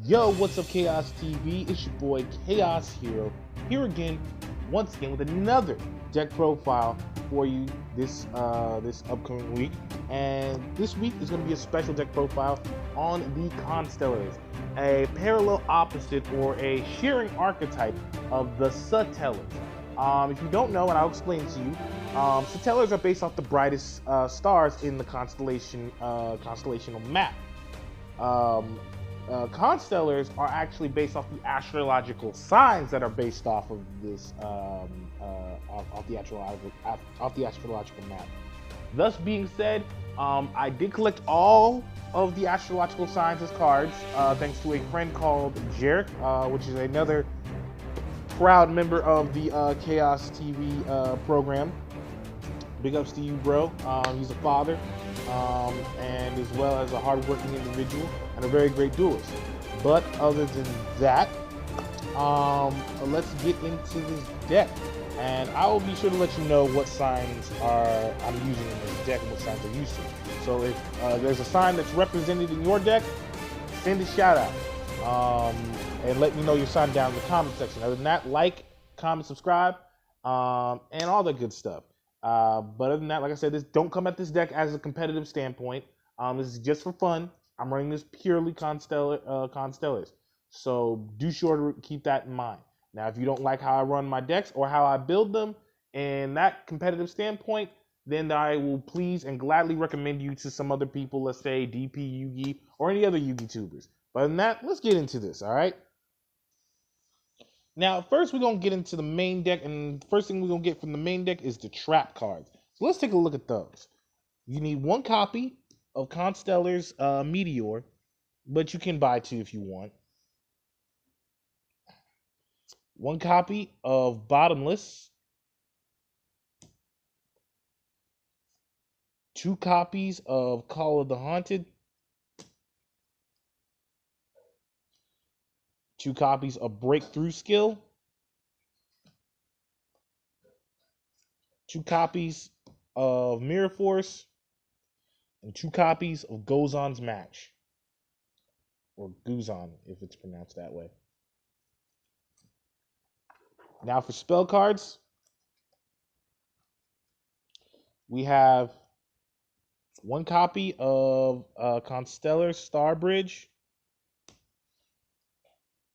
Yo, what's up, Chaos TV? It's your boy Chaos Hero here again, once again with another deck profile for you this upcoming week. And this week is going to be a special deck profile on the Constellars, a parallel opposite or a sharing archetype of the Satellars. If you don't know, and I'll explain to you, Satellars are based off the brightest stars in the constellational map. Constellars are actually based off the astrological signs that are based off of this off the astrological map. Thus being said, I did collect all of the astrological signs as cards, thanks to a friend called Jarek, which is another proud member of the Chaos TV program. Big ups to you, bro. He's a father, and as well as a hardworking individual and a very great duelist. But other than that, let's get into this deck. And I will be sure to let you know what signs I'm using in this deck and what signs I'm using. So if there's a sign that's represented in your deck, send a shout out. And let me know your sign down in the comment section. Other than that, like, comment, subscribe, and all that good stuff. But other than that, like I said, don't come at this deck as a competitive standpoint. This is just for fun. I'm running this purely Constellars. So do sure to keep that in mind. Now, if you don't like how I run my decks or how I build them in that competitive standpoint, then I will please and gladly recommend you to some other people, let's say DP Yugi or any other Yugi tubers. But other than that, let's get into this, all right? Now, first we're going to get into the main deck, and the first thing we're going to get from the main deck is the trap cards. So let's take a look at those. You need one copy of Constellar's Meteor, but you can buy two if you want. One copy of Bottomless. Two copies of Call of the Haunted. Two copies of Breakthrough Skill. Two copies of Mirror Force. And two copies of Gozon's Match. Or Guzon, if it's pronounced that way. Now for spell cards, we have one copy of Constellar Starbridge,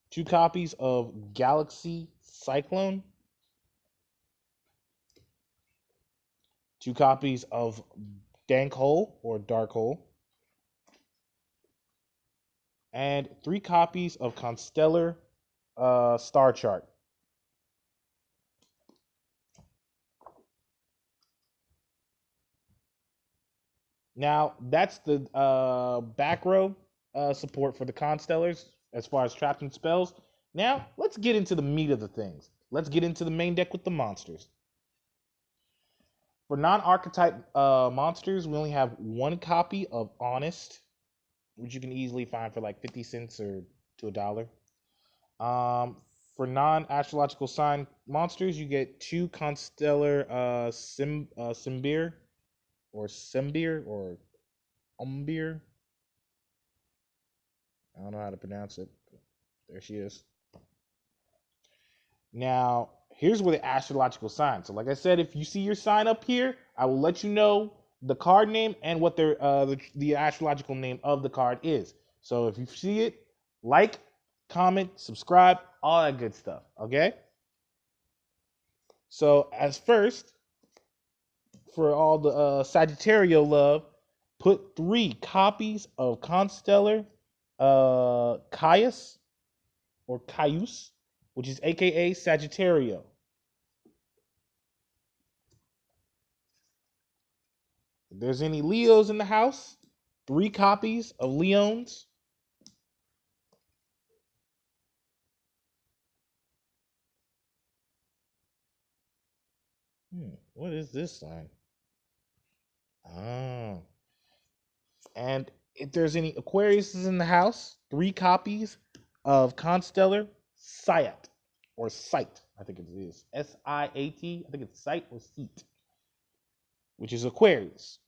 two copies of Galaxy Cyclone, two copies of Dank Hole or Dark Hole, and three copies of Constellar Star Chart. Now, that's the back row support for the Constellars as far as traps and spells. Now, let's get into the meat of the things. Let's get into the main deck with the monsters. For non-archetype monsters, we only have one copy of Honest, which you can easily find for like 50 cents or to $1. For non-astrological sign monsters, you get two Constellar Symbir or Umbir. I don't know how to pronounce it. There she is. Now, here's where the astrological sign. So like I said, if you see your sign up here, I will let you know the card name and what the astrological name of the card is. So if you see it, like, comment, subscribe, all that good stuff, okay? So as first, for all the Sagittario love, put 3 copies of Constellar Caius or Caius, which is aka Sagittario. If there's any Leos in the house, 3 copies of Leons. What is this sign? And if there's any Aquariuses in the house, 3 copies of Constellar Siat or Sight. I think it is Siat. I think it's Sight or Seat, which is Aquarius.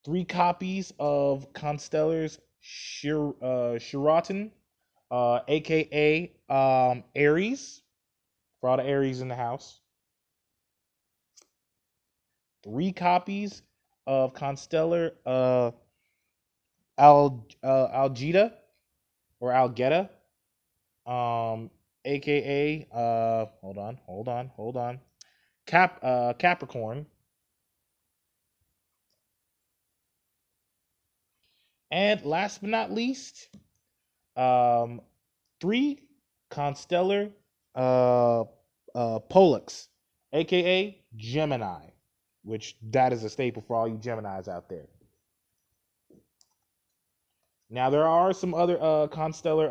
3 copies of Constellar's Shiraton, aka Aries, for all the Aries in the house. 3 copies of Constellar Algeta or Algeta, aka hold on, Capricorn. And last but not least, 3 Constellar Pollux, aka Gemini, which that is a staple for all you Geminis out there. Now there are some other Constellar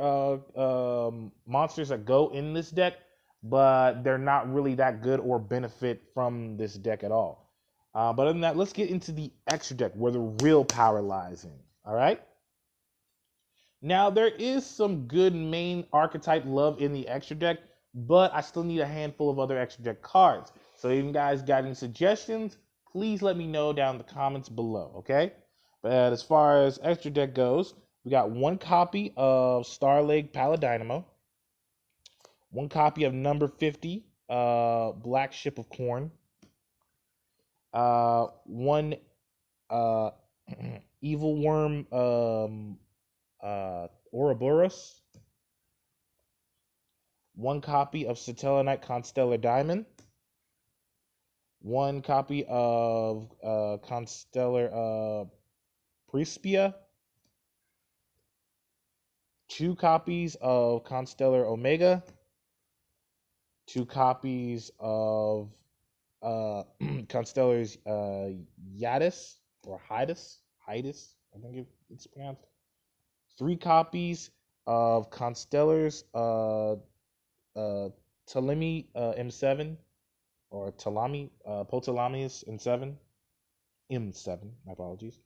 monsters that go in this deck, but they're not really that good or benefit from this deck at all. But other than that, let's get into the extra deck where the real power lies in. All right. Now there is some good main archetype love in the extra deck, but I still need a handful of other extra deck cards. So if you guys got any suggestions, please let me know down in the comments below, okay? But as far as extra deck goes, we got 1 copy of Starleg Paladynamo, 1 copy of number 50, Black Ship of Corn, 1 Evil Worm Ouroboros, 1 copy of Satellarknight Constellar Diamond, 1 copy of Constellar Prispia, 2 copies of Constellar Omega, 2 copies of Constellar's Yadis or Hydus, I think it's pronounced. 3 copies of Constellar's Ptolemy M7 or Ptolemy M7, my apologies.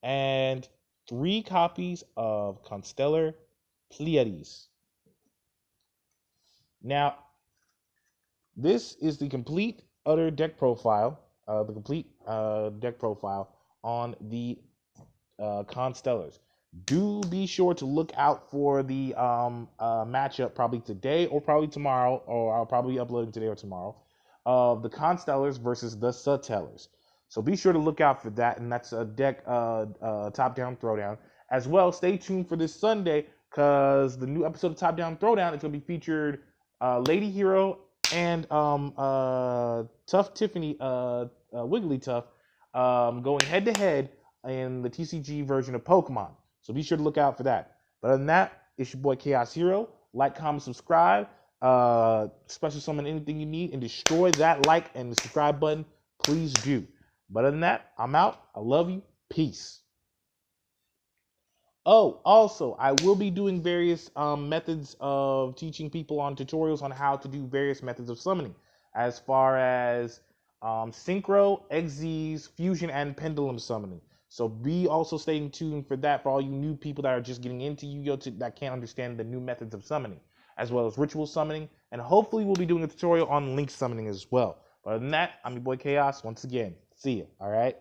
And 3 copies of Constellar Pleiades. Now, this is the complete utter deck profile, on the Constellars. Do be sure to look out for the matchup probably today or probably tomorrow, or I'll probably be uploading today or tomorrow, of the Constellars versus the Satellarknights. So be sure to look out for that, and that's a deck top-down throwdown. As well, stay tuned for this Sunday, because the new episode of Top Down Throwdown is going to be featured Lady Hero and Tough Tiffany, Wigglytuff, going head-to-head in the TCG version of Pokemon. So be sure to look out for that. But other than that, it's your boy Khaos Hero. Like, comment, subscribe. Special summon anything you need and destroy that like and the subscribe button. Please do. But other than that, I'm out. I love you. Peace. Oh, also, I will be doing various methods of teaching people on tutorials on how to do various methods of summoning, as far as synchro, XZs, fusion, and pendulum summoning. So be also staying tuned for that for all you new people that are just getting into Yu-Gi-Oh! That can't understand the new methods of summoning, as well as ritual summoning, and hopefully we'll be doing a tutorial on link summoning as well. But other than that, I'm your boy Khaos once again. See ya, all right?